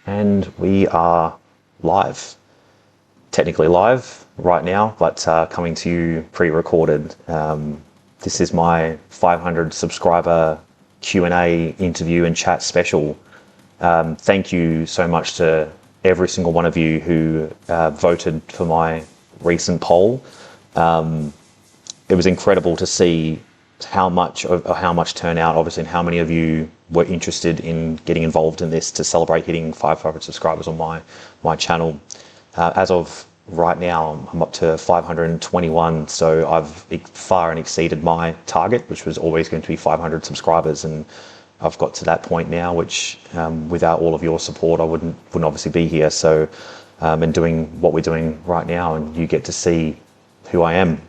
And we are live, technically live right now, but coming to you pre-recorded. This is my 500 subscriber Q&A interview and chat special. Thank you so much to every single one of you who voted for my recent poll. It was incredible to see how much turnout, obviously, and how many of you were interested in getting involved in this to celebrate hitting 500 subscribers on my channel. As of right now, I'm up to 521, so I've far and exceeded my target, which was always going to be 500 subscribers, and I've got to that point now, which without all of your support, I wouldn't obviously be here. So, and doing what we're doing right now, and you get to see who I am.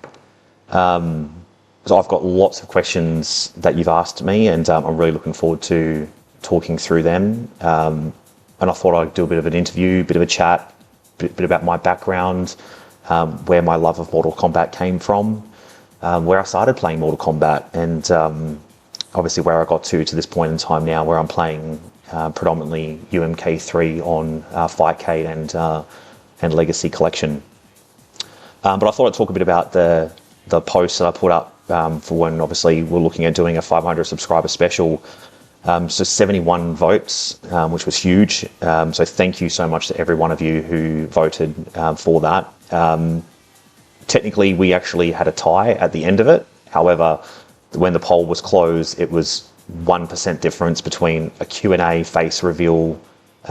So I've got lots of questions that you've asked me, and I'm really looking forward to talking through them. And I thought I'd do a bit of an interview, a bit of a chat, a bit about my background, where my love of Mortal Kombat came from, where I started playing Mortal Kombat, and obviously where I got to this point in time now, where I'm playing predominantly UMK3 on Fightcade and Legacy Collection. But I thought I'd talk a bit about the post that I put up for when obviously we're looking at doing a 500 subscriber special. So 71 votes, which was huge. So thank you so much to every one of you who voted for that. Technically, we actually had a tie at the end of it. However, when the poll was closed, it was 1% difference between a Q&A face reveal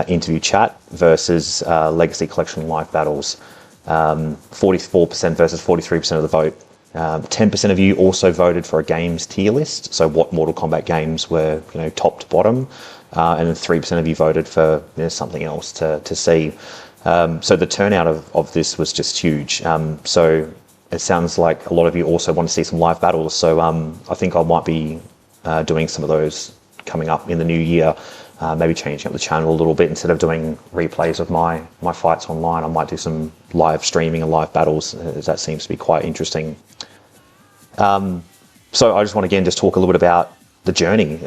interview chat versus Legacy Collection live battles. 44% versus 43% of the vote. 10% of you also voted for a games tier list, so what Mortal Kombat games were, top to bottom, and then 3% of you voted for something else to see. So the turnout of this was just huge. So it sounds like a lot of you also want to see some live battles. So I think I might be doing some of those coming up in the new year. Maybe changing up the channel a little bit. Instead of doing replays of my fights online, I might do some live streaming and live battles, as that seems to be quite interesting. So I just want to again just talk a little bit about the journey,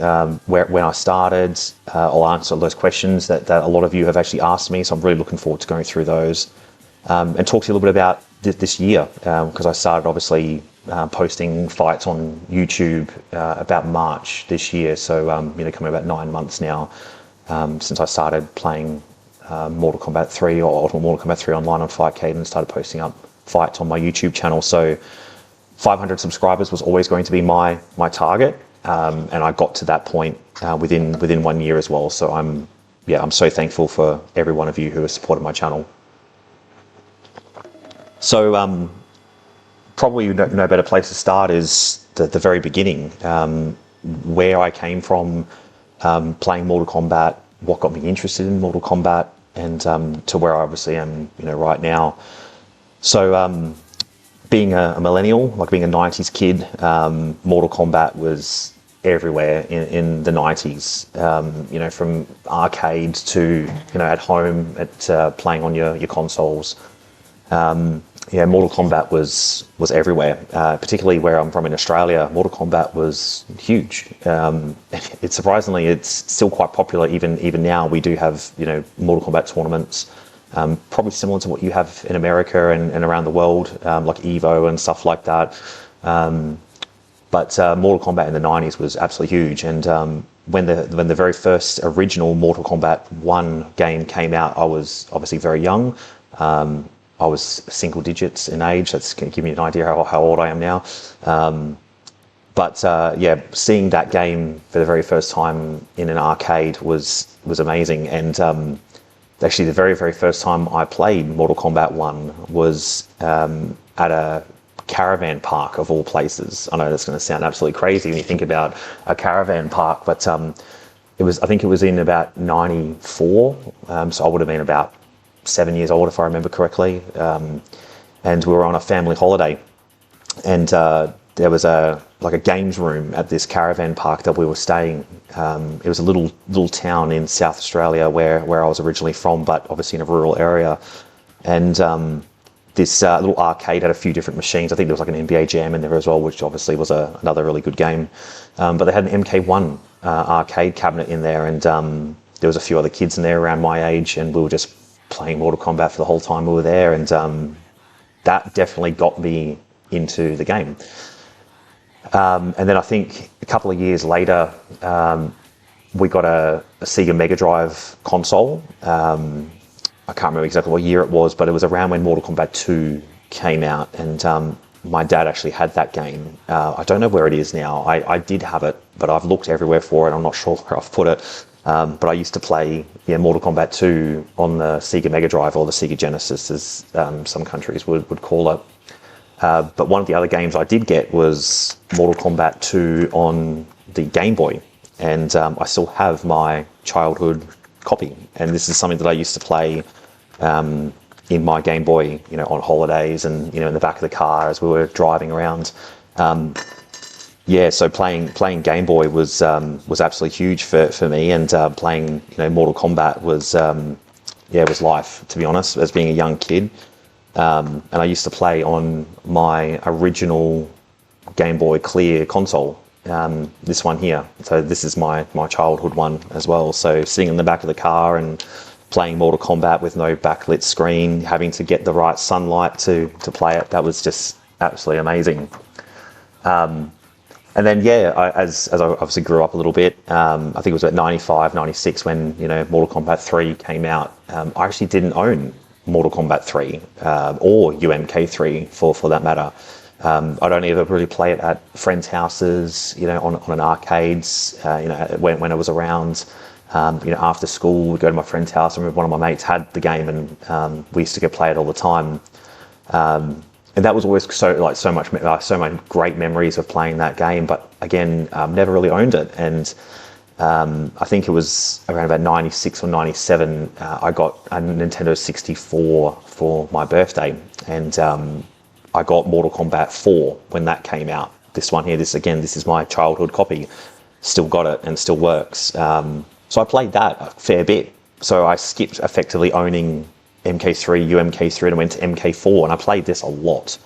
when I started. I'll answer those questions that a lot of you have actually asked me, so I'm really looking forward to going through those, and talk to you a little bit about this year, because I started obviously posting fights on YouTube about March this year, so coming about 9 months now since I started playing Mortal Kombat 3 or Ultimate Mortal Kombat 3 online on Fightcade, and started posting up fights on my YouTube channel. So 500 subscribers was always going to be my target, and I got to that point within 1 year as well. So I'm so thankful for every one of you who has supported my channel. So probably no better place to start is the very beginning, where I came from, playing Mortal Kombat, what got me interested in Mortal Kombat, and to where I obviously am right now. So being a millennial, like being a 90s kid, Mortal Kombat was everywhere in the 90s, from arcades to at home at playing on your consoles. Mortal Kombat was everywhere, particularly where I'm from in Australia. Mortal Kombat was huge. It's surprisingly, it's still quite popular even now. We do have Mortal Kombat tournaments, probably similar to what you have in America and around the world, like Evo and stuff like that. But Mortal Kombat in the 90s was absolutely huge. And when the very first original Mortal Kombat 1 game came out, I was obviously very young. I was single digits in age. That's going to give me an idea how old I am now. But seeing that game for the very first time in an arcade was amazing. And actually, the very, very first time I played Mortal Kombat 1 was at a caravan park of all places. I know that's going to sound absolutely crazy when you think about a caravan park, but I think it was in about 94. So I would have been about 7 years old, if I remember correctly. And we were on a family holiday, and there was a games room at this caravan park that we were staying. It was a little town in South Australia where I was originally from, but obviously in a rural area. And this little arcade had a few different machines. I think there was like an NBA Jam in there as well, which obviously was another really good game. But they had an MK1 arcade cabinet in there, and there was a few other kids in there around my age, and we were just playing Mortal Kombat for the whole time we were there, and that definitely got me into the game. And then I think a couple of years later, we got a Sega Mega Drive console. I can't remember exactly what year it was, but it was around when Mortal Kombat 2 came out, and my dad actually had that game. I don't know where it is now. I did have it, but I've looked everywhere for it. I'm not sure where I've put it. But I used to play Mortal Kombat 2 on the Sega Mega Drive, or the Sega Genesis, as some countries would call it. But one of the other games I did get was Mortal Kombat 2 on the Game Boy. And I still have my childhood copy. And this is something that I used to play in my Game Boy, on holidays, and, in the back of the car as we were driving around. So playing Game Boy was absolutely huge for me, and playing Mortal Kombat was life, to be honest, as being a young kid. And I used to play on my original Game Boy Clear console, this one here. So this is my childhood one as well. So sitting in the back of the car and playing Mortal Kombat with no backlit screen, having to get the right sunlight to play it, that was just absolutely amazing. And then, as I obviously grew up a little bit, I think it was about 95, 96 when, Mortal Kombat 3 came out. I actually didn't own Mortal Kombat 3 or UMK3 for that matter. I'd only ever really play it at friends' houses, on an arcades, when it was around. After school, we'd go to my friend's house. I remember one of my mates had the game, and we used to go play it all the time. And that was always so many great memories of playing that game. But again, never really owned it. And I think it was around about 96 or 97, I got a Nintendo 64 for my birthday. And I got Mortal Kombat 4 when that came out. This one here, this is my childhood copy. Still got it and still works. So I played that a fair bit. So I skipped effectively owning MK3, UMK3, and I went to MK4, and I played this a lot.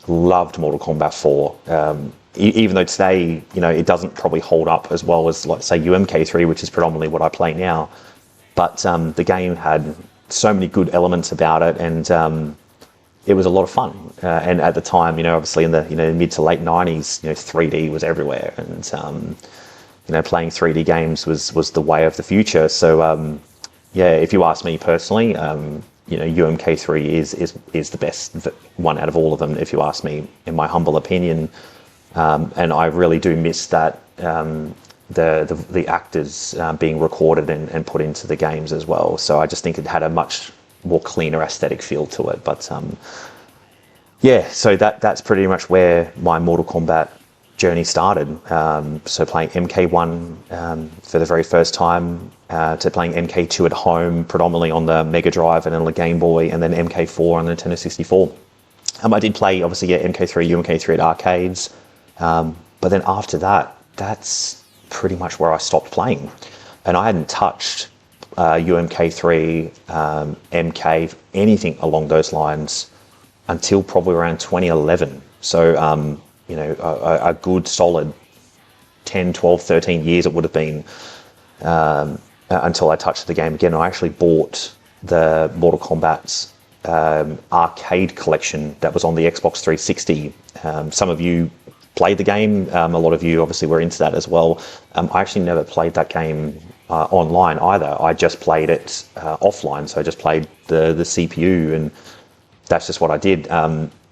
Loved Mortal Kombat 4. Even though today, it doesn't probably hold up as well as, like, say, UMK3, which is predominantly what I play now. But the game had so many good elements about it, and it was a lot of fun. And at the time, obviously in the mid to late 90s, 3D was everywhere, and playing 3D games was the way of the future. So if you ask me personally, UMK3 is the best one out of all of them, if you ask me, in my humble opinion. And I really do miss that, the actors being recorded and put into the games as well. So I just think it had a much more cleaner aesthetic feel to it. But so that's pretty much where my Mortal Kombat journey started. So playing MK1 for the very first time, to playing MK2 at home, predominantly on the Mega Drive and on the Game Boy, and then MK4 on the Nintendo 64. I did play, obviously, MK3, UMK3 at arcades, but then after that, that's pretty much where I stopped playing. And I hadn't touched UMK3, MK, anything along those lines until probably around 2011. So, a good solid 10, 12, 13 years it would have been until I touched the game again. I actually bought the Mortal Kombat's arcade collection that was on the Xbox 360. Some of you played the game. A lot of you obviously were into that as well. I actually never played that game online either. I just played it offline. So I just played the CPU, and that's just what I did.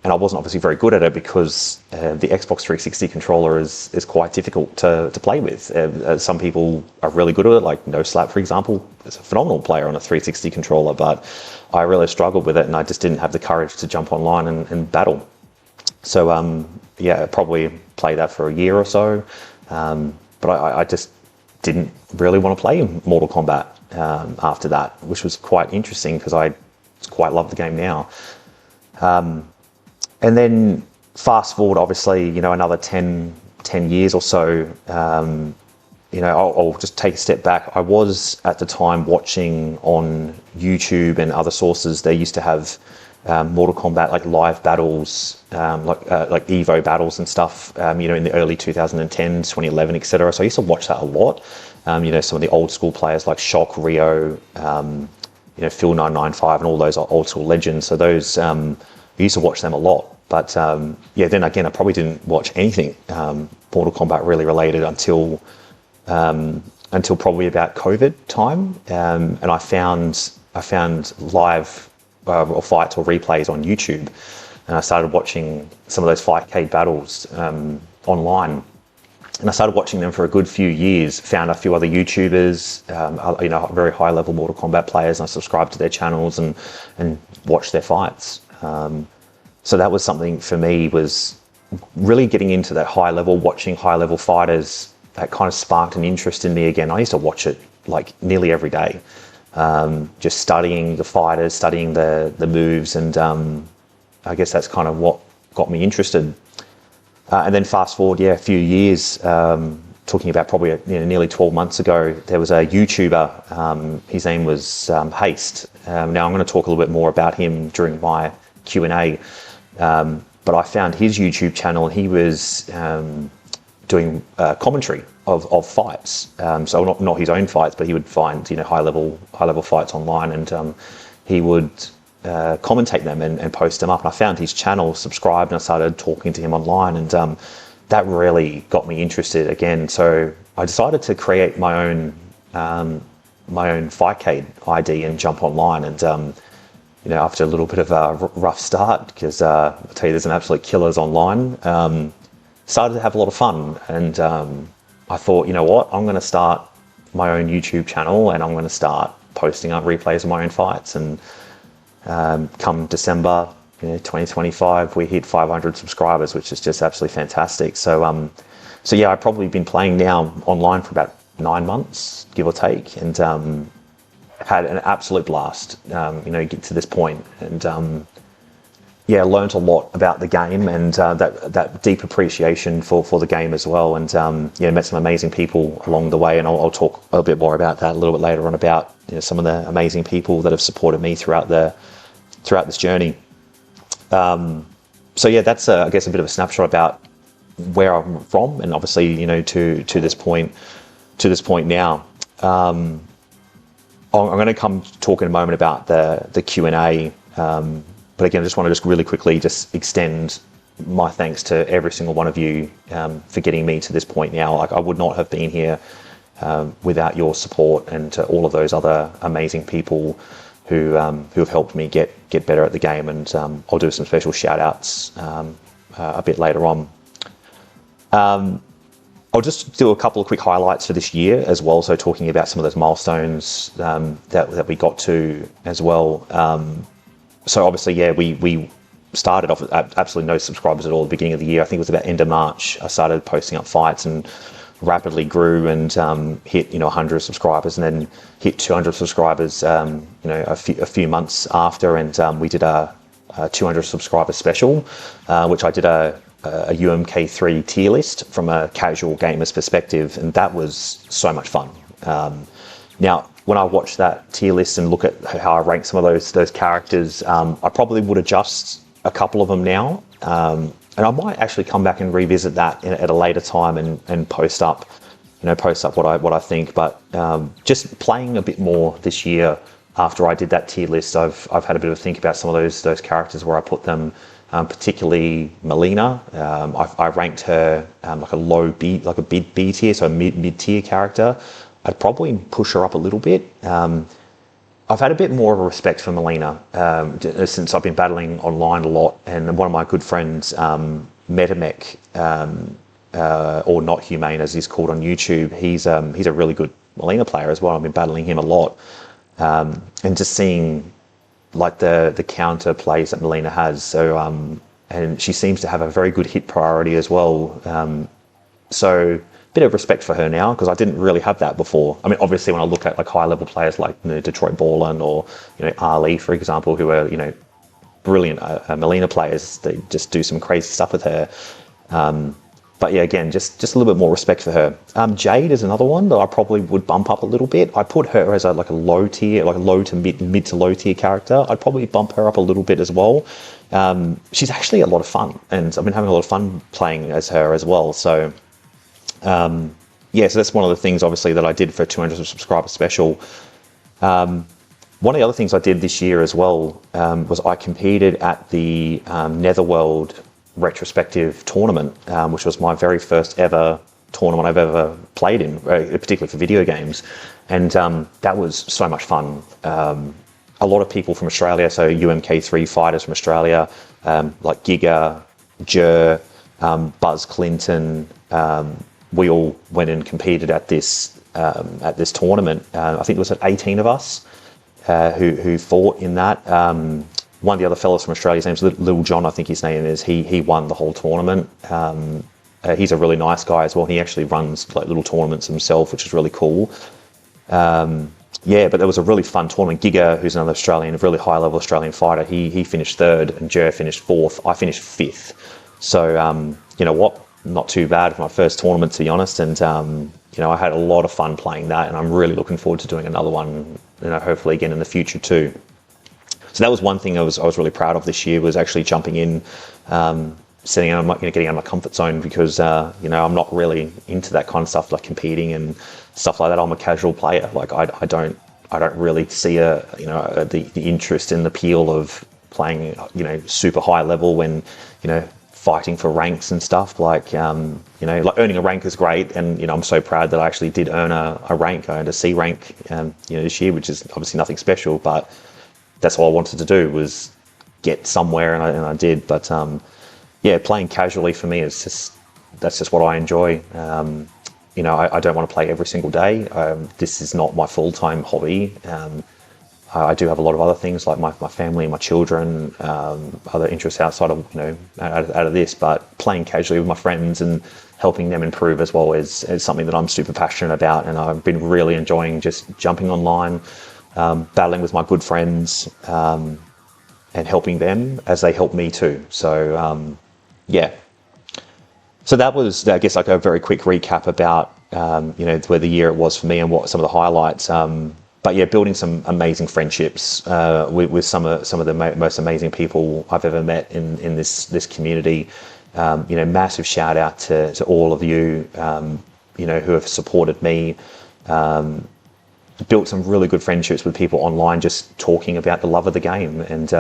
And I wasn't obviously very good at it because the Xbox 360 controller is quite difficult to play with. Some people are really good at it, like No Slap, for example, is a phenomenal player on a 360 controller, but I really struggled with it, and I just didn't have the courage to jump online and battle. So, probably play that for a year or so, but I just didn't really want to play Mortal Kombat after that, which was quite interesting because I quite love the game now. And then fast forward, obviously, another 10 years or so, I'll just take a step back. I was at the time watching on YouTube and other sources, they used to have Mortal Kombat like live battles, like Evo battles and stuff, in the early 2010s, 2011, etc. So I used to watch that a lot. Some of the old school players like Shock, Rio, Phil 995 and all those old school legends. So those, I used to watch them a lot. But then again, I probably didn't watch anything Mortal Kombat really related until probably about COVID time, and I found live or fights or replays on YouTube, and I started watching some of those Fightcade battles online. And I started watching them for a good few years, found a few other YouTubers, very high level Mortal Kombat players, and I subscribed to their channels and watched their fights. So that was something for me, was really getting into that high level, watching high level fighters. That kind of sparked an interest in me again. I used to watch it like nearly every day, just studying the fighters, studying the moves, and I guess that's kind of what got me interested. And then fast forward, a few years, talking about probably nearly 12 months ago, there was a YouTuber, his name was Haste. Now I'm going to talk a little bit more about him during my Q&A, but I found his YouTube channel, and he was doing commentary of fights. So not his own fights, but he would find high level fights online, and he would commentate them and post them up. And I found his channel, subscribed, and I started talking to him online, and that really got me interested again. So I decided to create my own Fightcade ID and jump online. And after a little bit of a rough start, because I'll tell you, there's some absolute killers online. Started to have a lot of fun, and I thought, you know what, I'm going to start my own YouTube channel, and I'm going to start posting up replays of my own fights. And come December 2025, we hit 500 subscribers, which is just absolutely fantastic. So I've probably been playing now online for about 9 months, give or take, and had an absolute blast, get to this point, and learned a lot about the game, and that deep appreciation for the game as well, and met some amazing people along the way, and I'll talk a bit more about that a little bit later on, about some of the amazing people that have supported me throughout this journey. That's I guess a bit of a snapshot about where I'm from, and obviously to this point now. I'm going to come talk in a moment about the Q&A. But again, I just want to really quickly extend my thanks to every single one of you for getting me to this point now. Like, I would not have been here without your support, and to all of those other amazing people who have helped me get better at the game. And I'll do some special shout outs a bit later on. I'll just do a couple of quick highlights for this year as well. So talking about some of those milestones that we got to as well. So obviously, we started off with absolutely no subscribers at all at the beginning of the year. I think it was about end of March. I started posting up fights and rapidly grew and hit 100 subscribers, and then hit 200 subscribers a few months after, and we did a 200 subscriber special, which I did a UMK3 tier list from a casual gamer's perspective, and that was so much fun. Now, when I watch that tier list and look at how I rank some of those characters, I probably would adjust a couple of them now, and I might actually come back and revisit that at a later time and post up what I think. But just playing a bit more this year after I did that tier list, I've had a bit of a think about some of those characters, where I put them. Particularly Melina. I ranked her like a big B tier, so a mid tier character. I'd probably push her up a little bit. I've had a bit more of a respect for Melina since I've been battling online a lot, and one of my good friends, Mimicker, or Not Humane as he's called on YouTube, he's a really good Melina player as well. I've been battling him a lot, and just seeing like the counter plays that Melina has. So and she seems to have a very good hit priority as well. So bit of respect for her now, because I didn't really have that before. I mean, obviously when I look at like high level players like Detroit Ballin or Ali, for example, who are brilliant Melina players, they just do some crazy stuff with her. But yeah, again, just a little bit more respect for her. Jade is another one that I probably would bump up a little bit. I put her as like a low tier, like a low to mid to low tier character. I'd probably bump her up a little bit as well. She's actually a lot of fun, and I've been having a lot of fun playing as her as well. So yeah, so that's one of the things obviously that I did for 200 subscriber special. One of the other things I did this year as well was I competed at the Netherworld retrospective tournament, which was my very first ever tournament I've ever played in, particularly for video games. And that was so much fun. A lot of people from Australia, so UMK3 fighters from Australia, like Giga, Jer, Buzz Clinton, we all went and competed at this tournament. I think there was 18 of us who fought in that. One of the other fellows from Australia, his name's Little John, I think his name is. He won the whole tournament. He's a really nice guy as well. He actually runs like little tournaments himself, which is really cool. Yeah, but it was a really fun tournament. Giga, who's another Australian, a really high level Australian fighter, he finished third, and Jer finished fourth. I finished fifth. So you know what? Not too bad for my first tournament, to be honest. And you know, I had a lot of fun playing that, and I'm really looking forward to doing another one, you know, hopefully again in the future too. So that was one thing I was really proud of this year, was actually jumping in, getting out of my comfort zone, because you know, I'm not really into that kind of stuff, like competing and stuff like that. I'm a casual player. Like I don't really see the interest and the appeal of playing, you know, super high level when, you know, fighting for ranks and stuff. Like you know, like earning a rank is great, and you know, I'm so proud that I actually did earn a rank. I earned a C rank you know, this year, which is obviously nothing special, but that's all I wanted to do, was get somewhere, and I did. But yeah, playing casually for me is that's just what I enjoy. You know, I don't want to play every single day. This is not my full-time hobby. I do have a lot of other things, like my family and my children, other interests outside of, you know, out of this. But playing casually with my friends and helping them improve as well is something that I'm super passionate about, and I've been really enjoying just jumping online, battling with my good friends, and helping them as they help me too. So yeah. So that was, I guess, like a very quick recap about you know, where the year it was for me and what some of the highlights. But yeah, building some amazing friendships with some of the most amazing people I've ever met in this community. You know, massive shout out to all of you, you know, who have supported me. Built some really good friendships with people online, just talking about the love of the game, and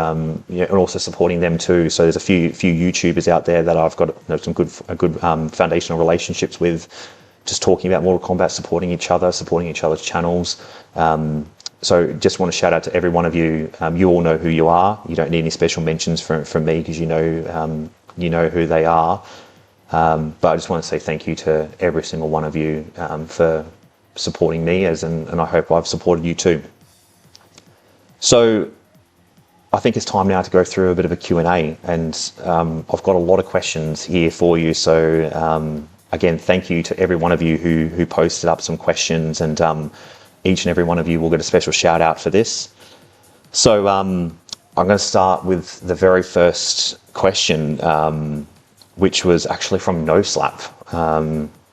you know, and also supporting them too. So there's a few YouTubers out there that I've got, you know, some good foundational relationships with, just talking about Mortal Kombat, supporting each other's channels. So just want to shout out to every one of you. You all know who you are. You don't need any special mentions from me, because you know who they are. But I just want to say thank you to every single one of you for supporting me, and I hope I've supported you too. So I think it's time now to go through a bit of a Q&A, and I've got a lot of questions here for you. So again, thank you to every one of you who posted up some questions, and each and every one of you will get a special shout out for this. So I'm going to start with the very first question, which was actually from No Slap.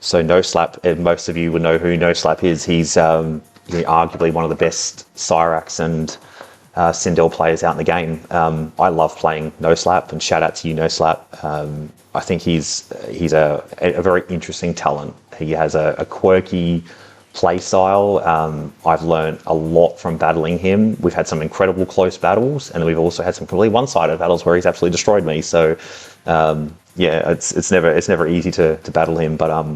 So No Slap, most of you would know who No Slap is. He's arguably one of the best Cyrax and Sindel players out in the game. I love playing No Slap, and shout out to you, No Slap. I think he's a very interesting talent. He has a quirky play style. I've learned a lot from battling him. We've had some incredible close battles, and we've also had some completely one-sided battles where he's absolutely destroyed me. So yeah, it's never easy to battle him, but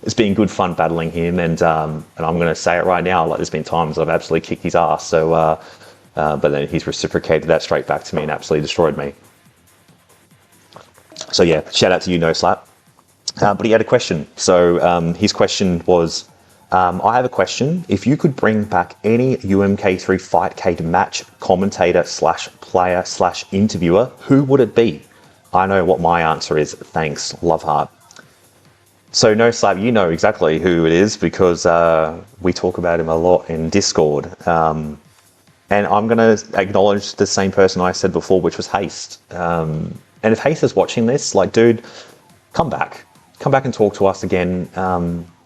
it's been good fun battling him, and I'm going to say it right now, like there's been times I've absolutely kicked his ass. So but then he's reciprocated that straight back to me and absolutely destroyed me. So yeah, shout out to you, No Slap. But he had a question. So his question was, I have a question. If you could bring back any UMK3 Fightcade match commentator / player / interviewer, who would it be? I know what my answer is. Thanks. Love heart. So No Slap, you know exactly who it is, because we talk about him a lot in Discord. And I'm going to acknowledge the same person I said before, which was Haste. And if Haste is watching this, like, dude, come back. come back and talk to us again.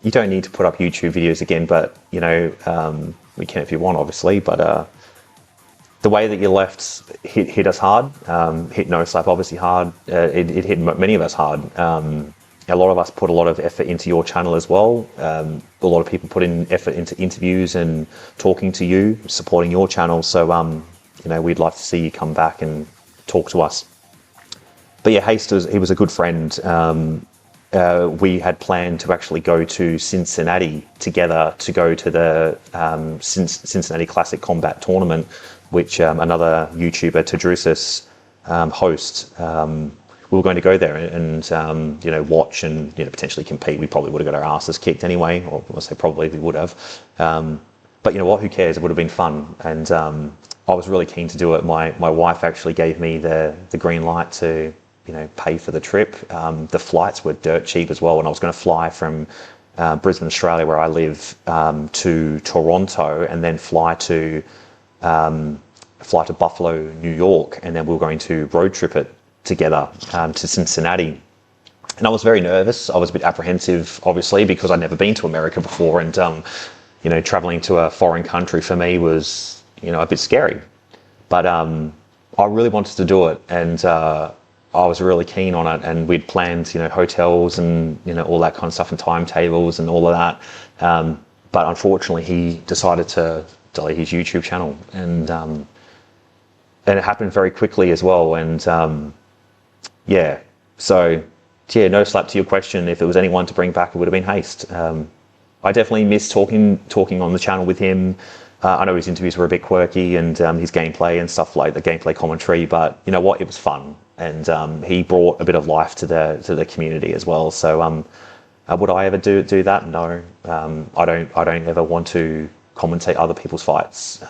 You don't need to put up YouTube videos again, but we can if you want, obviously. But the way that you left hit us hard. Hit No Slap obviously hard. It hit many of us hard. A lot of us put a lot of effort into your channel as well. A lot of people put in effort into interviews and talking to you, supporting your channel. So, we'd like to see you come back and talk to us. But yeah, Haste he was a good friend. We had planned to actually go to Cincinnati together to go to the Cincinnati Classic Combat Tournament, which another YouTuber, Tadrusis, hosts. We were going to go there and watch and potentially compete. We probably would have got our asses kicked anyway, or I say probably we would have. But you know what? Who cares? It would have been fun, and I was really keen to do it. My wife actually gave me the green light to pay for the trip. The flights were dirt cheap as well, and I was going to fly from Brisbane, Australia, where I live, to Toronto, and then fly to Buffalo, New York, and then we were going to road trip it together to Cincinnati. And I was very nervous. I was a bit apprehensive, obviously, because I'd never been to America before, and traveling to a foreign country for me was a bit scary. But I really wanted to do it, and I was really keen on it, and we'd planned hotels and all that kind of stuff and timetables and all of that. But unfortunately, he decided to delete his YouTube channel, and it happened very quickly as well. And no slap to your question. If there was anyone to bring back, it would have been Haste. I definitely miss talking on the channel with him. I know his interviews were a bit quirky, and his gameplay and stuff like the gameplay commentary, but you know what? It was fun, and he brought a bit of life to the community as well. So would I ever do that? No, I don't ever want to commentate other people's fights.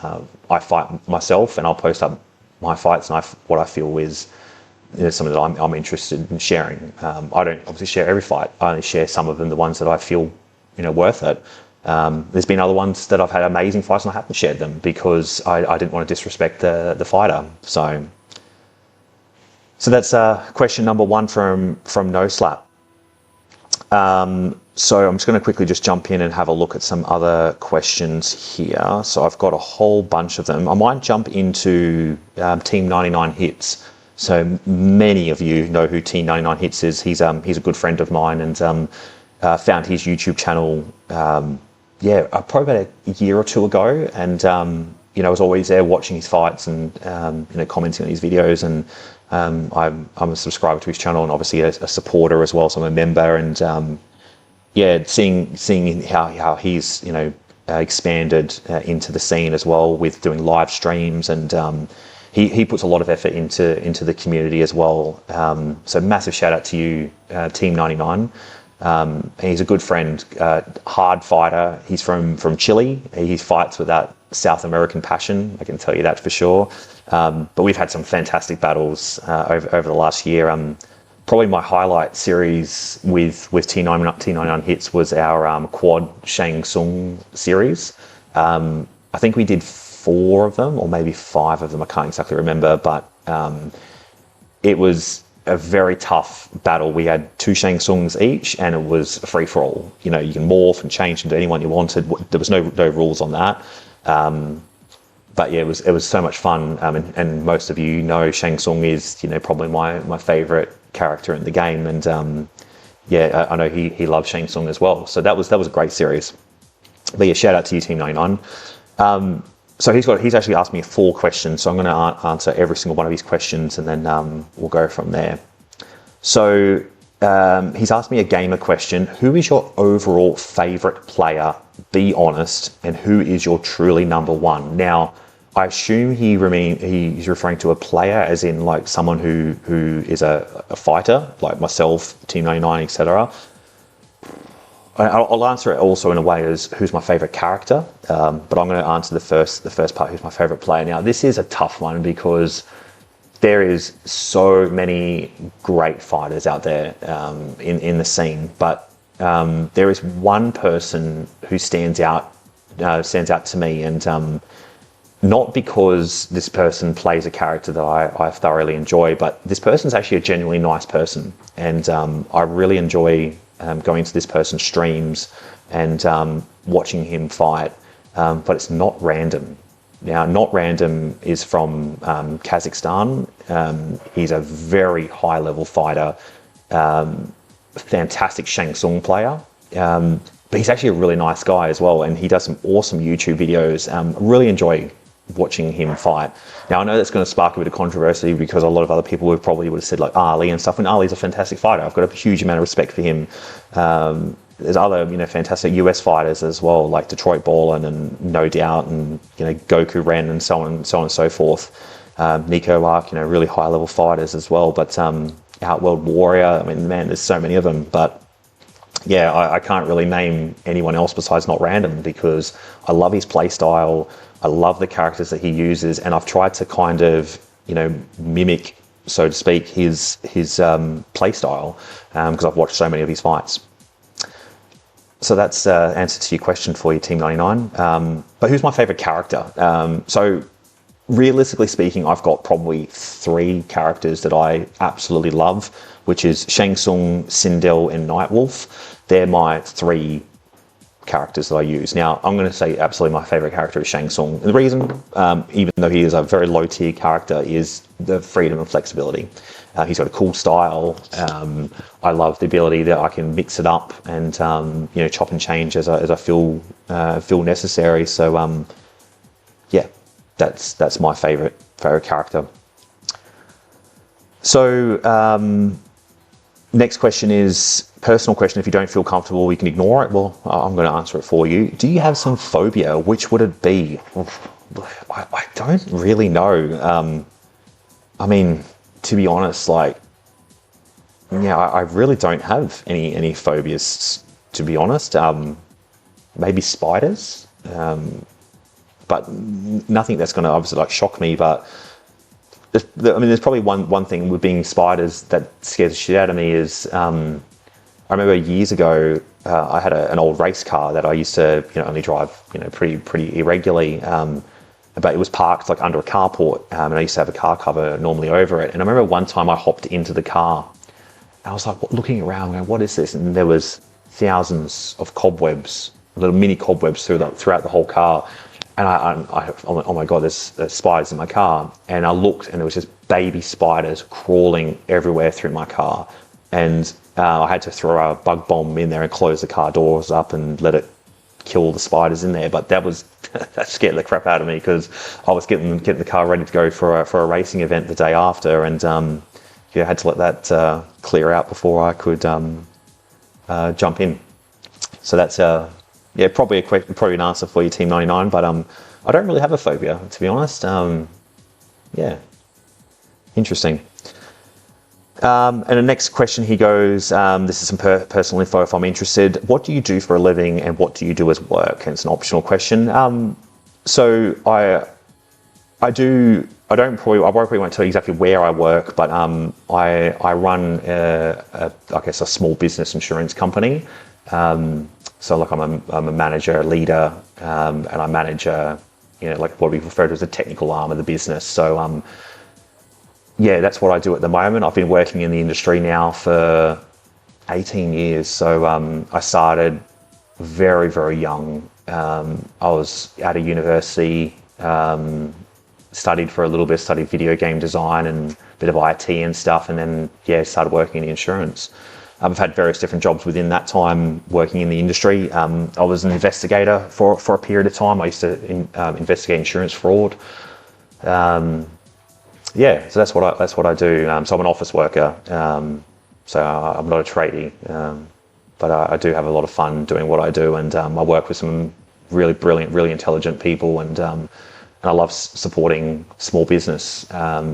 I fight myself, and I'll post up my fights and what I feel is something that I'm interested in sharing. I don't obviously share every fight. I only share some of them, the ones that I feel worth it. There's been other ones that I've had amazing fights and I haven't shared them because I didn't want to disrespect the fighter. So that's question number one from No Slap. So I'm just going to quickly just jump in and have a look at some other questions here. So I've got a whole bunch of them. I might jump into Team 99 Hits. So many of you know who Team 99 Hits is. He's a good friend of mine, and found his YouTube channel probably about a year or two ago, and I was always there watching his fights and commenting on his videos, and I'm a subscriber to his channel and obviously a supporter as well, so I'm a member, and seeing how he's expanded into the scene as well with doing live streams, and he puts a lot of effort into the community as well. So massive shout out to you, Team 99. And he's a good friend, hard fighter. He's from Chile. He fights with that South American passion, I can tell you that for sure. But we've had some fantastic battles over the last year. Probably my highlight series with T99 Hits was our quad Shang Tsung series. I think we did 4 of them, or maybe 5 of them. I can't exactly remember, but it was a very tough battle. We had 2 Shang Tsungs each, and it was a free for all. You can morph and change into anyone you wanted. There was no rules on that. But yeah, it was so much fun. And most of you know Shang Tsung is probably my favorite character in the game. And I know he loves Shang Tsung as well. So that was a great series. But yeah, shout out to you, Team 99. So he's actually asked me 4 questions, so I'm going to answer every single one of his questions, and then we'll go from there. So he's asked me a gamer question. Who is your overall favorite player? Be honest. And who is your truly number one? Now, I assume he's referring to a player as in like someone who is a fighter, like myself, Team 99, etc. I'll answer it also in a way as who's my favorite character, but I'm going to answer the first part, who's my favorite player. Now, this is a tough one because there is so many great fighters out there in the scene, but there is one person who stands out to me, and not because this person plays a character that I thoroughly enjoy, but this person's actually a genuinely nice person, and I really enjoy going to this person's streams and watching him fight, but it's not random. Now, Not Random is from Kazakhstan. He's a very high-level fighter, fantastic Shang Tsung player, but he's actually a really nice guy as well, and he does some awesome YouTube videos. Really enjoy watching him fight. Now, I know that's going to spark a bit of controversy because a lot of other people would have said like Ali and stuff, and Ali's a fantastic fighter. I've got a huge amount of respect for him. There's other, fantastic US fighters as well, like Detroit Ballin and No Doubt and, Goku Ren and so on and so forth. Nico Ark, really high level fighters as well. But Outworld Warrior, I mean, man, there's so many of them. But yeah, I can't really name anyone else besides Not Random because I love his play style. I love the characters that he uses, and I've tried to kind of, mimic, so to speak, his play style because I've watched so many of his fights. So that's answer to your question for you, Team 99. But who's my favorite character? So realistically speaking, I've got probably 3 characters that I absolutely love, which is Shang Tsung, Sindel, and Nightwolf. They're my 3 characters that I use. Now, I'm going to say absolutely my favorite character is Shang Tsung. And the reason, even though he is a very low tier character, is the freedom and flexibility. He's got a cool style. I love the ability that I can mix it up and chop and change as I feel necessary. So yeah, that's my favorite character. So next question is personal question. If you don't feel comfortable, you can ignore it. Well, I'm going to answer it for you. Do you have some phobia? Which would it be? I don't really know. I mean, to be honest, I really don't have any phobias, to be honest. Maybe spiders, but nothing that's going to obviously shock me. But there's probably one thing with being spiders that scares the shit out of me is I remember years ago I had an old race car that I used to only drive pretty irregularly. But it was parked under a carport, and I used to have a car cover normally over it. And I remember one time I hopped into the car, and I was looking around, going, "What is this?" And there was thousands of cobwebs, little mini cobwebs throughout the whole car. And I oh my God, there's spiders in my car. And I looked, and there was just baby spiders crawling everywhere through my car. And I had to throw a bug bomb in there and close the car doors up and let it kill the spiders in there. But that scared the crap out of me because I was getting the car ready to go for a racing event the day after, and I had to let that clear out before I could jump in. So that's probably an answer for you, Team 99. But I don't really have a phobia, to be honest. Interesting. And the next question, he goes, this is some personal info if I'm interested. What do you do for a living and what do you do as work? And it's an optional question. So I probably won't tell you exactly where I work, but I run a small business insurance company. So I'm a manager, a leader, and I manage what we refer to as a technical arm of the business. So that's what I do at the moment. I've been working in the industry now for 18 years. So I started very, very young. I was at a university, studied for a little bit, studied video game design and a bit of IT and stuff, and then started working in insurance. I've had various different jobs within that time working in the industry. I was an investigator for a period of time. I used to investigate insurance fraud. So that's what I do. So I'm an office worker. So I'm not a tradie, but I do have a lot of fun doing what I do, and I work with some really brilliant, really intelligent people, and I love supporting small business.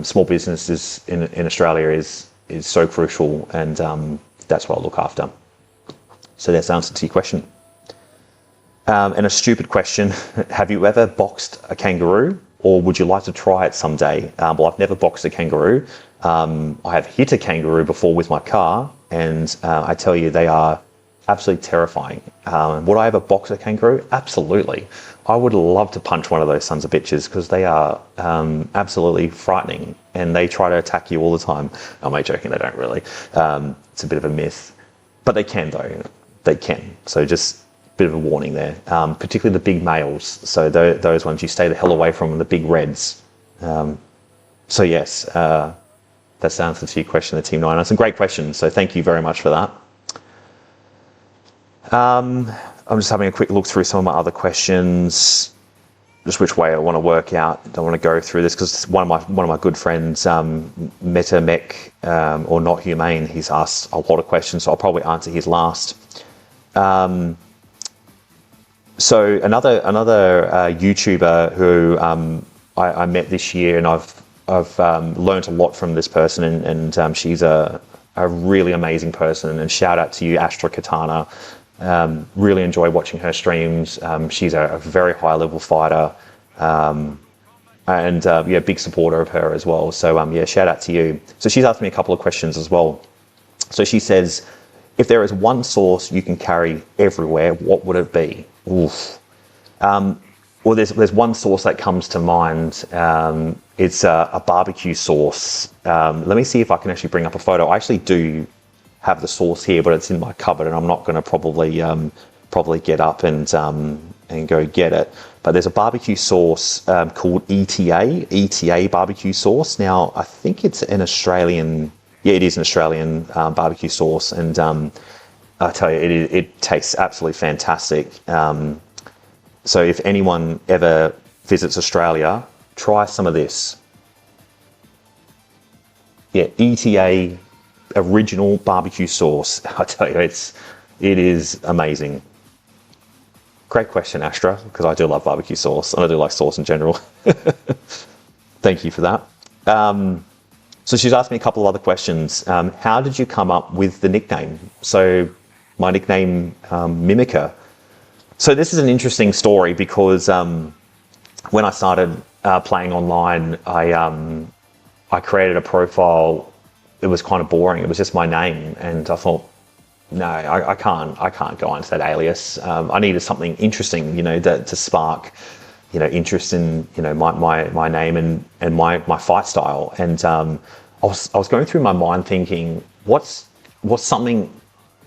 Small businesses in Australia is so crucial, and that's what I look after. So that's the answer to your question. And a stupid question: have you ever boxed a kangaroo? Or would you like to try it someday? Well, I've never boxed a kangaroo. I have hit a kangaroo before with my car, and I tell you, they are absolutely terrifying. Would I ever box a kangaroo? Absolutely. I would love to punch one of those sons of bitches because they are absolutely frightening, and they try to attack you all the time. I'm only joking, they don't really. It's a bit of a myth. but they can though. They can. So just a bit of a warning there. Particularly the big males. So those ones you stay the hell away from, the big reds. So yes, that's the answer to your question, the Team 9. That's some great questions. So thank you very much for that. I'm just having a quick look through some of my other questions. Just which way I want to work out. Don't want to go through this because one of my good friends, Mimicker, or Not Humane, he's asked a lot of questions, so I'll probably answer his last. So another YouTuber who I met this year, and I've learned a lot from this person, and she's a really amazing person. And shout out to you, Astra Katana. Really enjoy watching her streams. She's a very high level fighter, and big supporter of her as well. So shout out to you. So she's asked me a couple of questions as well. So she says, if there is one sauce you can carry everywhere, what would it be? Oof. Well, there's one sauce that comes to mind. It's a barbecue sauce. Let me see if I can actually bring up a photo. I actually do have the sauce here, but it's in my cupboard, and I'm not going to probably get up and go get it. But there's a barbecue sauce called ETA barbecue sauce. Now I think it's an Australian. Yeah, it is an Australian barbecue sauce, and I tell you, it tastes absolutely fantastic. So if anyone ever visits Australia, try some of this. Yeah, ETA original barbecue sauce. I tell you, it is amazing. Great question, Astra, because I do love barbecue sauce, and I do like sauce in general. Thank you for that. So she's asked me a couple of other questions. How did you come up with the nickname? So my nickname, Mimicker. So this is an interesting story because when I started playing online, I created a profile. It was kind of boring. It was just my name, and I thought, no, I can't go into that alias. I needed something interesting, to spark, interest in, my name and my fight style. And I was going through my mind thinking, what's something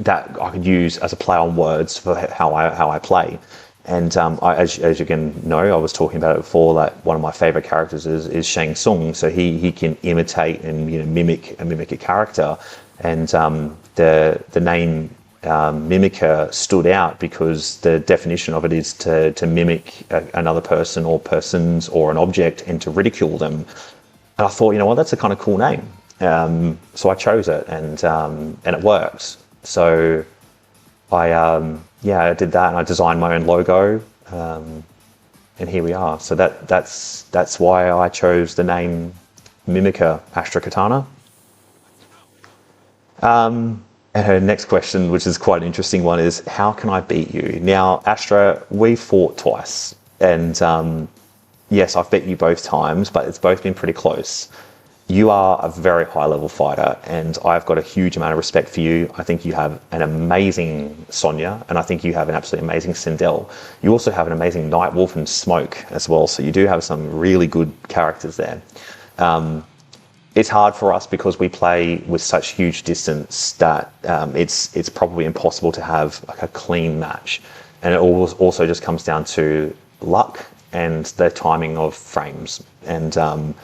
that I could use as a play on words for how I play. And as you can know, I was talking about it before, that one of my favorite characters is Shang Tsung. So he can imitate and mimic a character. And the name Mimicker stood out because the definition of it is to mimic another person or persons or an object and to ridicule them. And I thought, that's a kind of cool name. So I chose it, and it worked. So I did that, and I designed my own logo, and here we are. So that's why I chose the name Mimicker Astra Katana. And her next question, which is quite an interesting one, is how can I beat you? Now, Astra, we fought twice, and yes, I've beat you both times, but it's both been pretty close. You are a very high level fighter, and I've got a huge amount of respect for you. I think you have an amazing Sonya, and I think you have an absolutely amazing Sindel. You also have an amazing Nightwolf and Smoke as well, so you do have some really good characters there. It's hard for us because we play with such huge distance that it's probably impossible to have like a clean match, and it also just comes down to luck and the timing of frames. And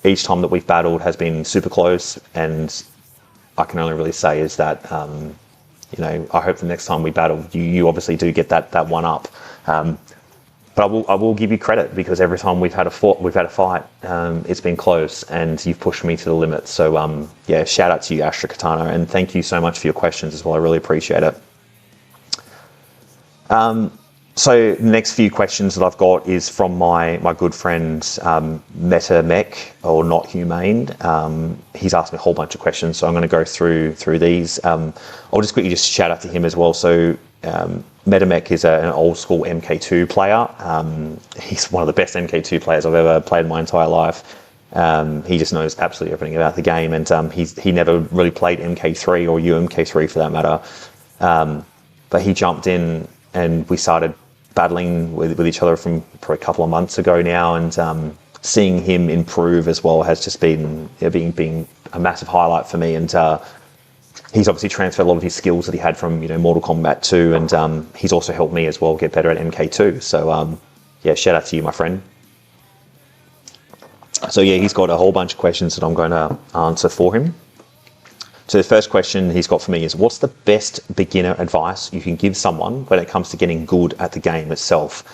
each time that we've battled has been super close, and I can only really say is that I hope the next time we battle, you obviously do get that one up. But I will give you credit, because every time we've had a fight, it's been close, and you've pushed me to the limit. So shout out to you, Astra Katana, and thank you so much for your questions as well. I really appreciate it. So the next few questions that I've got is from my good friend Mimicker, or Not Humane. He's asked me a whole bunch of questions, so I'm going to go through these. I'll just quickly shout out to him as well. So Mimicker is an old school MK2 player. He's one of the best MK2 players I've ever played in my entire life. He just knows absolutely everything about the game, and he never really played MK3 or UMK3 for that matter. But he jumped in, and we started battling with each other from probably a couple of months ago now, and seeing him improve as well has just been a massive highlight for me. And he's obviously transferred a lot of his skills that he had from Mortal Kombat 2, and he's also helped me as well get better at MK2. So yeah, shout out to you, my friend. So yeah, he's got a whole bunch of questions that I'm going to answer for him. So the first question he's got for me is, what's the best beginner advice you can give someone when it comes to getting good at the game itself?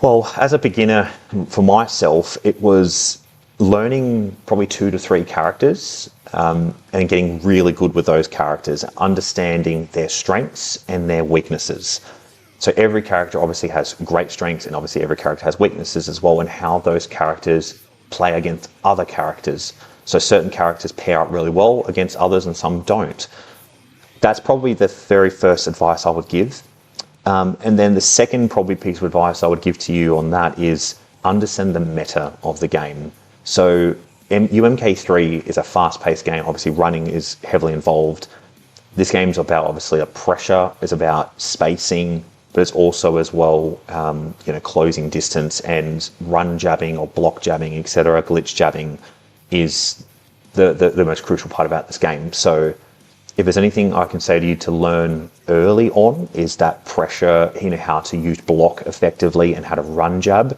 Well, as a beginner, for myself, it was learning probably 2 to 3 characters and getting really good with those characters, understanding their strengths and their weaknesses. So every character obviously has great strengths, and obviously every character has weaknesses as well, and how those characters play against other characters. So certain characters pair up really well against others and some don't. That's probably the very first advice I would give. And then the second probably piece of advice I would give to you on that is understand the meta of the game. So UMK3 is a fast-paced game. Obviously running is heavily involved. This game's about obviously a pressure, it's about spacing, but it's also as well, closing distance, and run jabbing or block jabbing, etc., glitch jabbing is the most crucial part about this game. So if there's anything I can say to you to learn early on, is that pressure, how to use block effectively and how to run jab,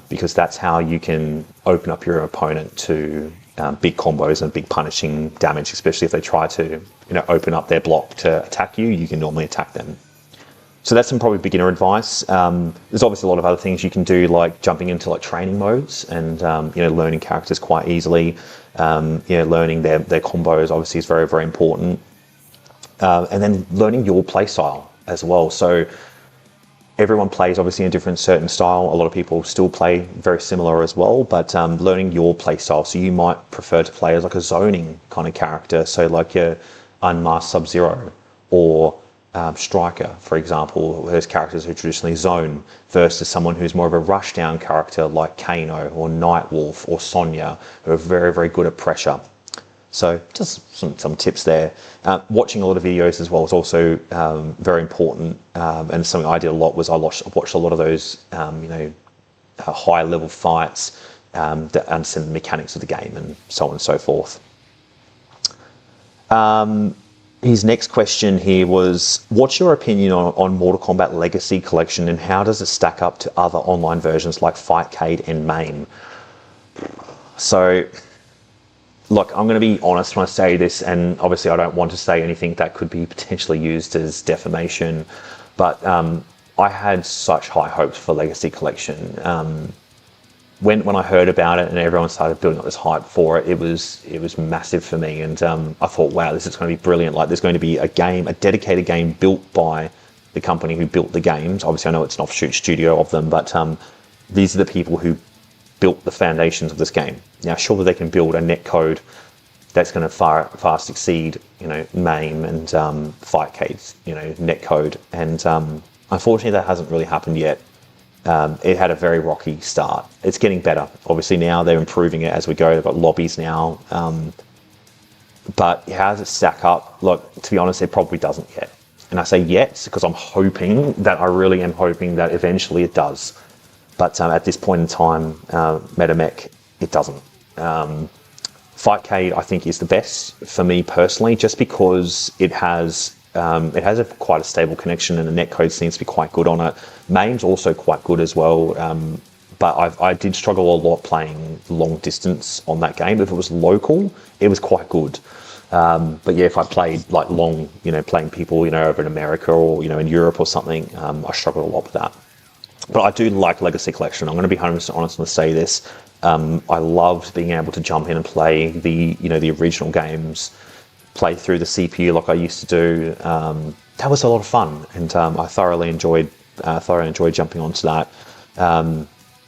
because that's how you can open up your opponent to big combos and big punishing damage, especially if they try to open up their block to attack you. You can normally attack them. So that's some probably beginner advice. There's obviously a lot of other things you can do, like jumping into like training modes and learning characters quite easily. Learning their combos obviously is very, very important. And then learning your play style as well. So everyone plays obviously in a different certain style. A lot of people still play very similar as well, but learning your play style. So you might prefer to play as like a zoning kind of character. So like your Unmasked Sub-Zero or Striker, for example, those characters who traditionally zone, versus someone who's more of a rushdown character like Kano or Nightwolf or Sonya, who are very, very good at pressure. So just some tips there. Watching a lot of videos as well is also very important, and something I did a lot was I watched a lot of those high level fights that understand the mechanics of the game and so on and so forth. His next question here was, what's your opinion on Mortal Kombat Legacy Collection, and how does it stack up to other online versions like Fightcade and MAME? So, look, I'm going to be honest when I say this, and obviously I don't want to say anything that could be potentially used as defamation, but I had such high hopes for Legacy Collection. When I heard about it and everyone started building up this hype for it, it was massive for me, and I thought, wow, this is going to be brilliant. Like, there's going to be a dedicated game built by the company who built the games. Obviously, I know it's an offshoot studio of them, but these are the people who built the foundations of this game. Now, surely they can build a netcode that's going to far succeed, MAME and Fightcade's, netcode, and unfortunately, that hasn't really happened yet. It had a very rocky start. It's getting better. Obviously now they're improving it as we go. They've got lobbies now. But how does it stack up? Look, to be honest, it probably doesn't yet. And I say yet because I really am hoping that eventually it does. But at this point in time, Mimicker, it doesn't. Fightcade, I think, is the best for me personally, just because it has quite a stable connection, and the netcode seems to be quite good on it. MAME's also quite good as well, but I did struggle a lot playing long distance on that game. If it was local, it was quite good. But yeah, if I played like long, playing people, over in America or, in Europe or something, I struggled a lot with that. But I do like Legacy Collection. I'm going to be 100% honest and say this. I loved being able to jump in and play the original games, play through the CPU like I used to do. That was a lot of fun, and I thoroughly enjoyed jumping onto that.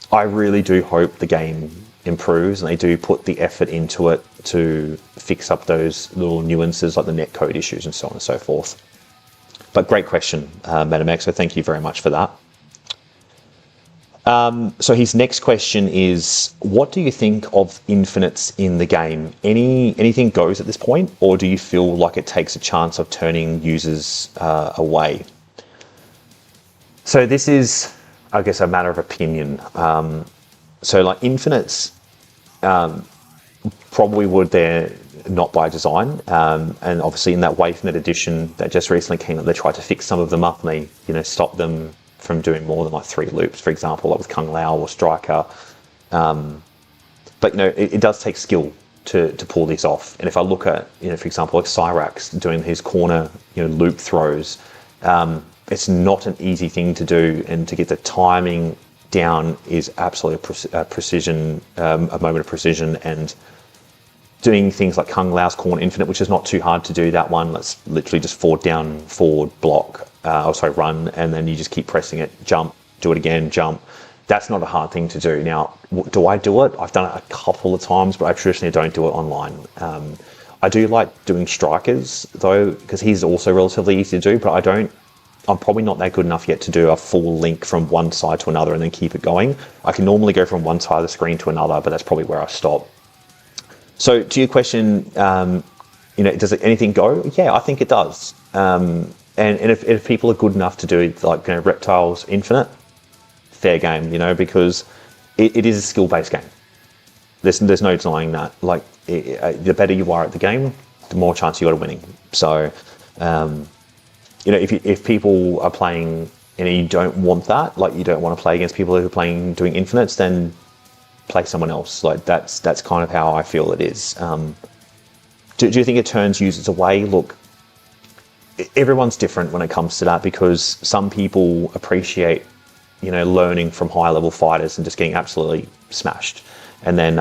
I really do hope the game improves and they do put the effort into it to fix up those little nuances like the netcode issues and so on and so forth. But great question, Mimicker, so thank you very much for that. So his next question is, what do you think of infinites in the game? Anything goes at this point, or do you feel like it takes a chance of turning users away? So this is, I guess, a matter of opinion. So like infinites, Probably would, they're not by design. And obviously in that WaveNet edition that just recently came out, they tried to fix some of them up, and they, stop them from doing more than like 3 loops, for example, like with Kung Lao or Striker. But it does take skill to pull this off. And if I look at, for example, like Cyrax doing his corner, loop throws, it's not an easy thing to do, and to get the timing down is absolutely a precision, a moment of precision. And doing things like Kung Lao's Corner Infinite, which is not too hard to do, that one, let's literally just forward, down, forward, block, run, and then you just keep pressing it, jump, do it again, jump. That's not a hard thing to do. Now, do I do it? I've done it a couple of times, but I traditionally don't do it online. I do like doing Strikers, though, because he's also relatively easy to do, but I'm probably not that good enough yet to do a full link from one side to another and then keep it going. I can normally go from one side of the screen to another, but that's probably where I stop. So to your question, does anything go? Yeah, I think it does. And if people are good enough to do like Reptiles Infinite, fair game, because it is a skill-based game. There's no denying that. Like, the better you are at the game, the more chance you got of winning. So, if people are playing and you don't want that, like you don't want to play against people who are doing infinites, then play someone else. Like that's kind of how I feel it is. Do you think it turns users away? Look, everyone's different when it comes to that, because some people appreciate learning from high level fighters and just getting absolutely smashed, and then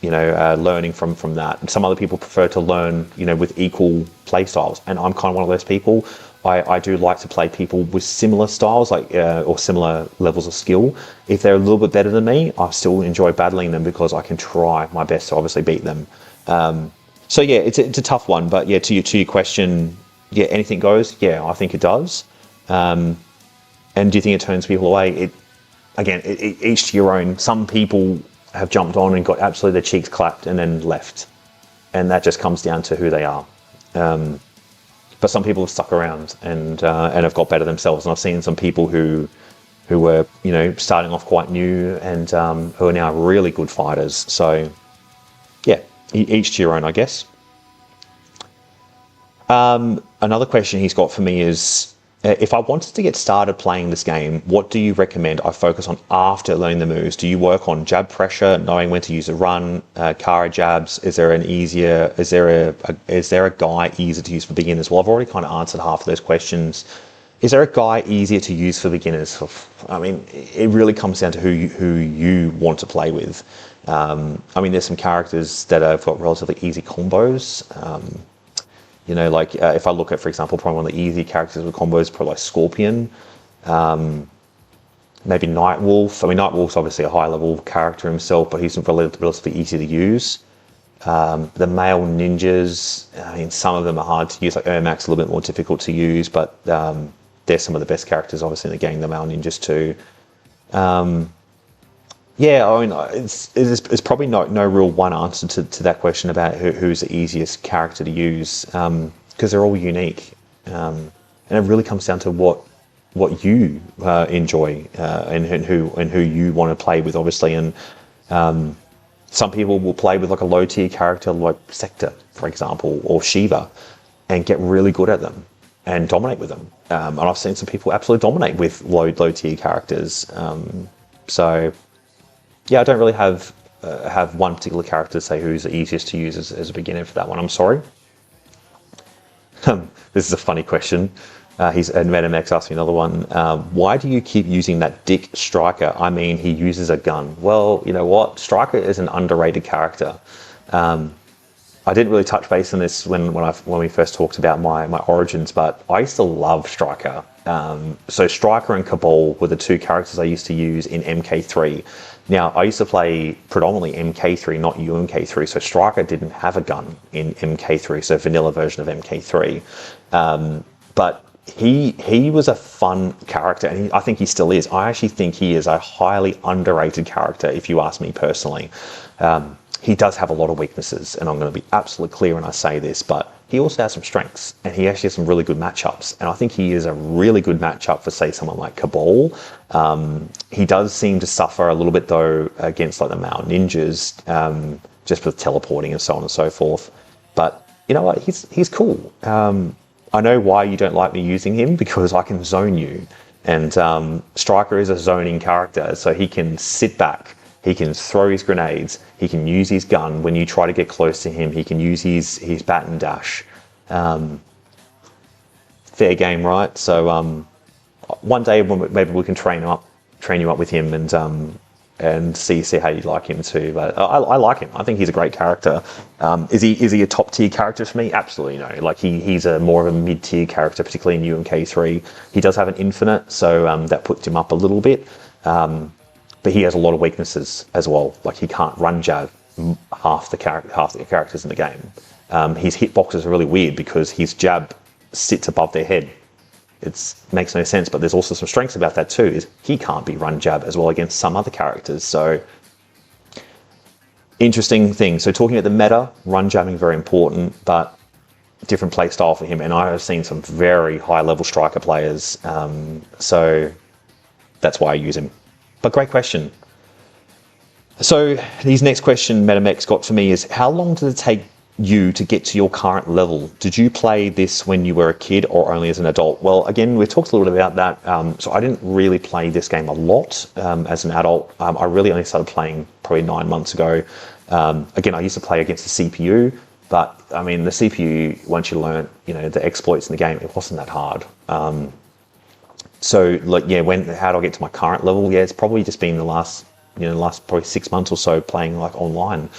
learning from that. Some other people prefer to learn with equal play styles, and I'm kind of one of those people. I do like to play people with similar styles, or similar levels of skill. If they're a little bit better than me, I still enjoy battling them, because I can try my best to obviously beat them. So yeah, it's a tough one, but yeah, to your question, yeah, anything goes. Yeah, I think it does. And do you think it turns people away? Each to your own. Some people have jumped on and got absolutely their cheeks clapped and then left, and that just comes down to who they are. But some people have stuck around and have got better themselves. And I've seen some people who were starting off quite new and who are now really good fighters. So yeah, each to your own, I guess. Another question he's got for me is, if I wanted to get started playing this game, what do you recommend I focus on after learning the moves? Do you work on jab pressure, knowing when to use a run, Kara jabs? Is there a guy easier to use for beginners? Well, I've already kind of answered half of those questions. Is there a guy easier to use for beginners? I mean, it really comes down to who you want to play with. There's some characters that have got relatively easy combos. If I look at, for example, probably one of the easy characters with combos, probably like Scorpion, maybe Nightwolf. Nightwolf's obviously a high-level character himself, but he's relatively easy to use. The male ninjas, some of them are hard to use, like Ermac's a little bit more difficult to use, but they're some of the best characters, obviously, in the game, the male ninjas too. It's probably no real one answer to that question about who's the easiest character to use, because they're all unique, and it really comes down to what you enjoy and who you want to play with, obviously. And some people will play with like a low tier character like Sector, for example, or Shiva, and get really good at them and dominate with them. And I've seen some people absolutely dominate with low tier characters. So. Yeah, I don't really have one particular character to say who's the easiest to use as a beginner for that one. I'm sorry. This is a funny question. MetaMX asked me another one. Why do you keep using that Dick Striker? He uses a gun. Well, you know what? Striker is an underrated character. I didn't really touch base on this when we first talked about my origins, but I used to love Striker. So Striker and Cabal were the two characters I used to use in MK3. Now, I used to play predominantly MK3, not UMK3, so Striker didn't have a gun in MK3, so vanilla version of MK3. But he was a fun character, and I think he still is. I actually think he is a highly underrated character, if you ask me personally. He does have a lot of weaknesses, and I'm going to be absolutely clear when I say this, but he also has some strengths, and he actually has some really good matchups. And I think he is a really good matchup for, say, someone like Cabal. He does seem to suffer a little bit, though, against like the male ninjas. just with teleporting and so on and so forth. But you know what? He's cool. I know why you don't like me using him, because I can zone you. And Striker is a zoning character, so he can sit back, he can throw his grenades, he can use his gun. When you try to get close to him, he can use his bat and dash. Fair game, right? So one day maybe we can train you up with him and see how you like him too. But I like him. I think he's a great character. Is he a top tier character for me? Absolutely no. Like he's a more of a mid tier character, particularly in UMK3. He does have an infinite, so that puts him up a little bit. But he has a lot of weaknesses as well. Like he can't run jab half the characters in the game. His hitboxes are really weird because his jab sits above their head. It makes no sense, but there's also some strengths about that too, is he can't be run jab as well against some other characters. So interesting thing. So talking about the meta, run jabbing very important, but different play style for him. And I have seen some very high level striker players. So that's why I use him. But great question. So his next question Metamex got for me is, how long did it take you to get to your current level? Did you play this when you were a kid or only as an adult? Well, again, we've talked a little bit about that. So I didn't really play this game a lot as an adult. I really only started playing probably 9 months ago. Again, I used to play against the CPU, but I mean, the CPU, once you learn, the exploits in the game, it wasn't that hard. So like, yeah, how do I get to my current level? Yeah, it's probably just been the last probably 6 months or so playing like online.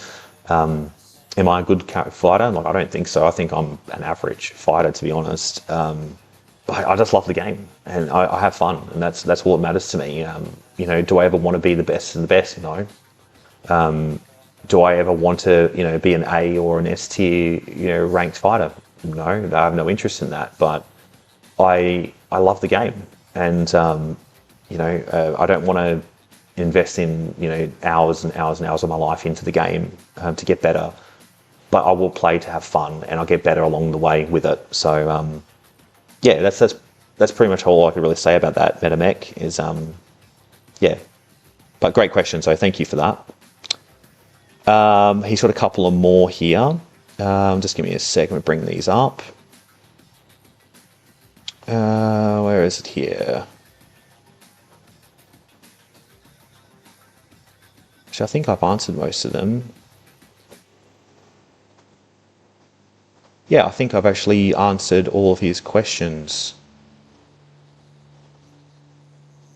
Am I a good fighter? Like, I don't think so. I think I'm an average fighter, to be honest. But I just love the game, and I have fun, and that's all that matters to me. Do I ever want to be the best of the best? No. Do I ever want to, be an A or an S tier, ranked fighter? No, I have no interest in that. But I love the game, and I don't want to invest in hours and hours and hours of my life into the game to get better. But I will play to have fun, and I'll get better along the way with it. So, yeah, that's pretty much all I could really say about that. Metamech is, yeah. But great question, so thank you for that. He's got a couple of more here. Just give me a second to bring these up. Where is it here? Actually, I think I've answered most of them. Yeah, I think I've actually answered all of his questions.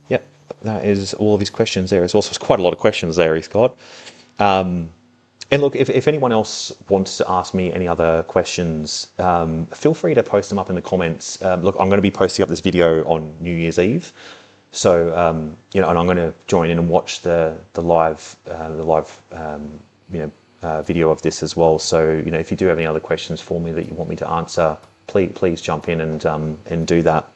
Yep, that is all of his questions there. There's also quite a lot of questions there he's got. And look, if anyone else wants to ask me any other questions, feel free to post them up in the comments. Look, I'm going to be posting up this video on New Year's Eve. So, and I'm going to join in and watch the live video of this as well. So, if you do have any other questions for me that you want me to answer, please jump in and do that.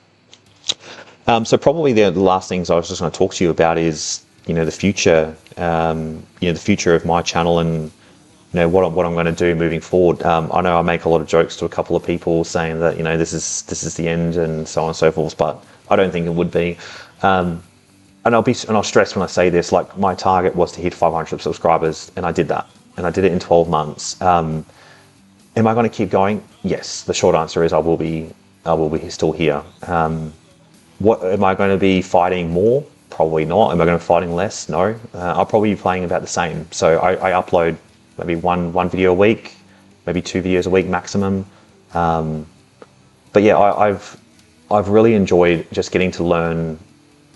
So probably the last things I was just going to talk to you about is, the future, the future of my channel and, what I'm going to do moving forward. I know I make a lot of jokes to a couple of people saying that, this is the end and so on and so forth, but I don't think it would be. And I'll stress when I say this, like my target was to hit 500 subscribers, and I did that. And I did it in 12 months. Am I going to keep going? Yes. The short answer is I will be still here. What am I going to be fighting more? Probably not. Am I going to be fighting less? No. I'll probably be playing about the same. So I upload maybe one video a week, maybe 2 videos a week maximum. But yeah, I've really enjoyed just getting to learn,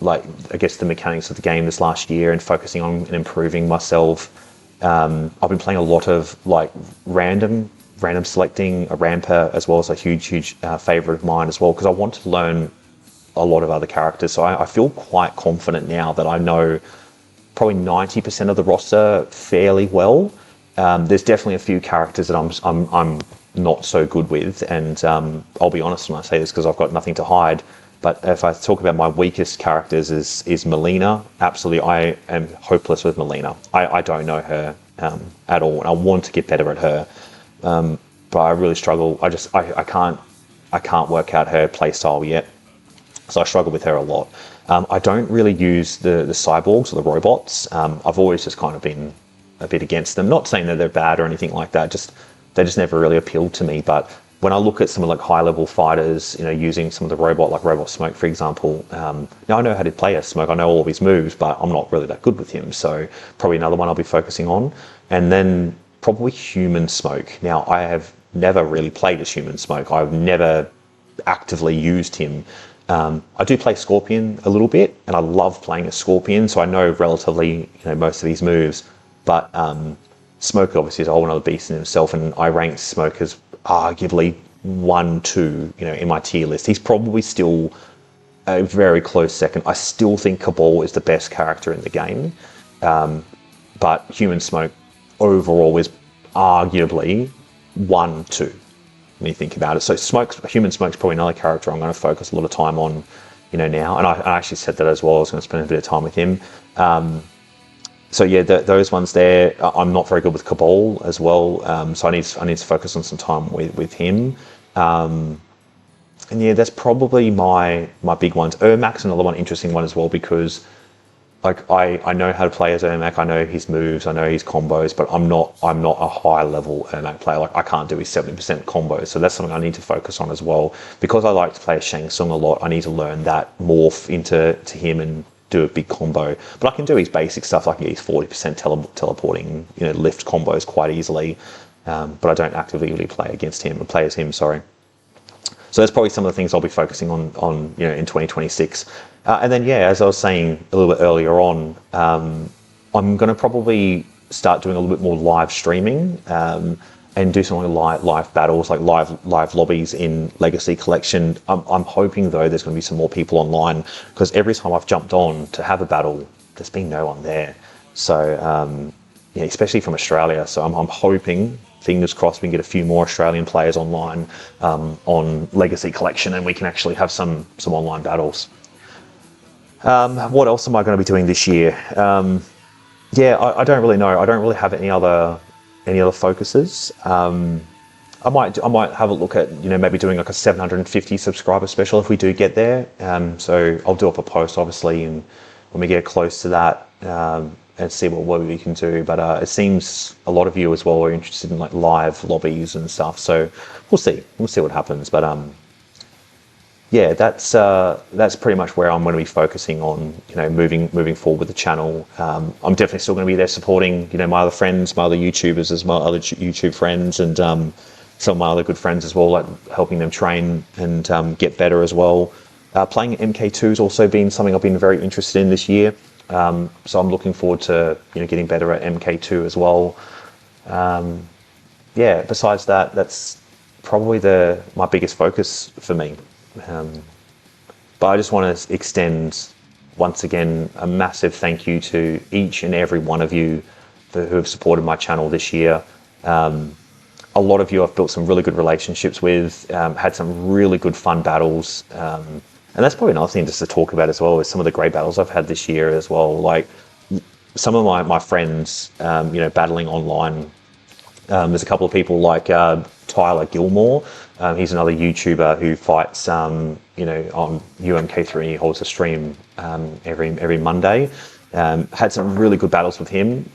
like, I guess the mechanics of the game this last year and focusing on and improving myself. I've been playing a lot of like random selecting, a ramper, as well as a huge favorite of mine as well, because I want to learn a lot of other characters. So I feel quite confident now that I know probably 90% of the roster fairly well. There's definitely a few characters that I'm not so good with, and I'll be honest when I say this because I've got nothing to hide. But if I talk about my weakest characters is Melina. Absolutely, I am hopeless with Melina. I don't know her at all, and I want to get better at her. But I really struggle. I can't work out her playstyle yet, so I struggle with her a lot. I don't really use the cyborgs or the robots. I've always just kind of been a bit against them. Not saying that they're bad or anything like that. They just never really appealed to me. But when I look at some of like high level fighters, using some of the robot Smoke, for example, now I know how to play as Smoke. I know all of his moves, but I'm not really that good with him. So probably another one I'll be focusing on. And then probably Human Smoke. Now I have never really played as Human Smoke. I've never actively used him. I do play Scorpion a little bit, and I love playing a Scorpion, so I know relatively, most of these moves. But Smoke obviously is a whole other beast in himself, and I rank Smoke as arguably 1, 2, in my tier list. He's probably still a very close second. I still think Cabal is the best character in the game, but Human Smoke overall is arguably 1, 2. When you think about it. So Human Smoke's probably another character I'm going to focus a lot of time on, now. And I actually said that as well. I was going to spend a bit of time with him. So yeah, those ones there. I'm not very good with Cabal as well. So I need to focus on some time with him. And yeah, that's probably my big ones. Ermac's another one, interesting one as well, because like I know how to play as Ermac, I know his moves, I know his combos, but I'm not a high level Ermac player. Like I can't do his 70% combos, so that's something I need to focus on as well. Because I like to play Shang Tsung a lot, I need to learn that morph into him and do a big combo. But I can do his basic stuff, like his 40% teleporting, lift combos quite easily. But I don't actively really play as him. Sorry. So that's probably some of the things I'll be focusing on in 2026. And then, yeah, as I was saying a little bit earlier on, I'm going to probably start doing a little bit more live streaming and do some live battles, like live lobbies in Legacy Collection. I'm hoping, though, there's going to be some more people online, because every time I've jumped on to have a battle, there's been no one there. So, yeah, especially from Australia. So I'm hoping, fingers crossed, we can get a few more Australian players online on Legacy Collection, and we can actually have some online battles. What else am I going to be doing this year? Yeah, I don't really know. I don't really have any other focuses. I might have a look at maybe doing like a 750 subscriber special if we do get there. So I'll do up a post, obviously, and when we get close to that, and see what we can do. But it seems a lot of you as well are interested in like live lobbies and stuff. So we'll see what happens. But yeah, that's pretty much where I'm going to be focusing on, moving forward with the channel. I'm definitely still going to be there supporting, my other friends, my other YouTubers, as my other YouTube friends, and some of my other good friends as well, like helping them train and get better as well. Playing MK2 has also been something I've been very interested in this year. So I'm looking forward to getting better at MK2 as well. Yeah, besides that, that's probably my biggest focus for me. But I just want to extend once again a massive thank you to each and every one of you who have supported my channel this year. A lot of you I've built some really good relationships with, had some really good fun battles. And that's probably another thing just to talk about as well, is some of the great battles I've had this year as well. Like some of my friends, battling online. There's a couple of people like Tyler Gilmore. He's another YouTuber who fights, on UMK3. He holds a stream every Monday. Had some really good battles with him.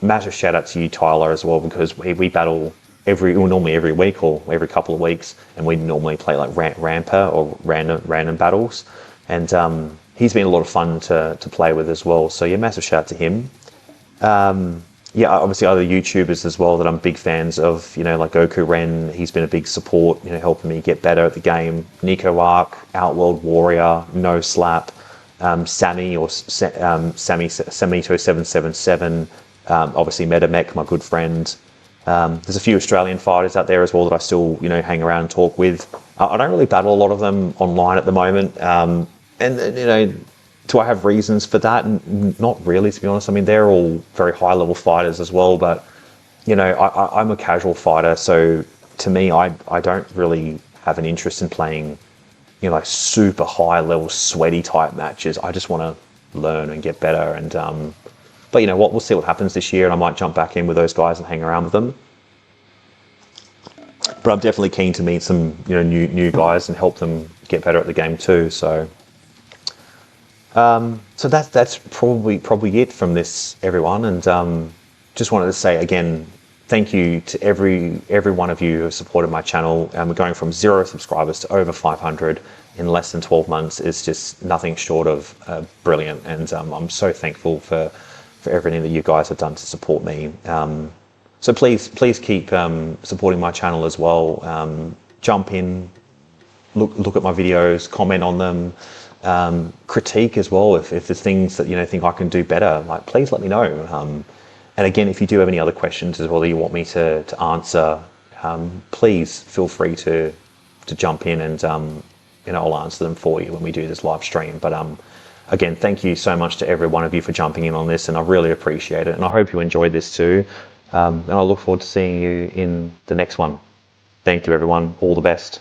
Massive shout out to you, Tyler, as well, because we battle normally every week or every couple of weeks, and we normally play like ramper or random battles. And he's been a lot of fun to play with as well. So yeah, massive shout out to him. Yeah, obviously other YouTubers as well that I'm big fans of, like Goku Ren. He's been a big support, helping me get better at the game. Nico Arc, Outworld Warrior, No Slap, Sammy or Samito777, obviously Metamech, my good friend. There's a few Australian fighters out there as well that I still, hang around and talk with. I don't really battle a lot of them online at the moment. And do I have reasons for that? Not really, to be honest. I mean, they're all very high-level fighters as well, but, I'm a casual fighter, so to me, I don't really have an interest in playing, like super high-level, sweaty type matches. I just want to learn and get better, and but you know what, we'll see what happens this year, and I might jump back in with those guys and hang around with them. But I'm definitely keen to meet some, new guys and help them get better at the game too, so... So that's probably it from this, everyone, and just wanted to say again, thank you to every one of you who have supported my channel. We're going from 0 subscribers to over 500 in less than 12 months. Is just nothing short of brilliant, and I'm so thankful for everything that you guys have done to support me. So please keep supporting my channel as well. Jump in, look at my videos, comment on them, critique as well. If there's things that think I can do better, like please let me know. And again, if you do have any other questions as well that you want me to answer, please feel free to jump in, and I'll answer them for you when we do this live stream. But again, thank you so much to every one of you for jumping in on this, and I really appreciate it. And I hope you enjoyed this too. And I look forward to seeing you in the next one. Thank you, everyone. All the best.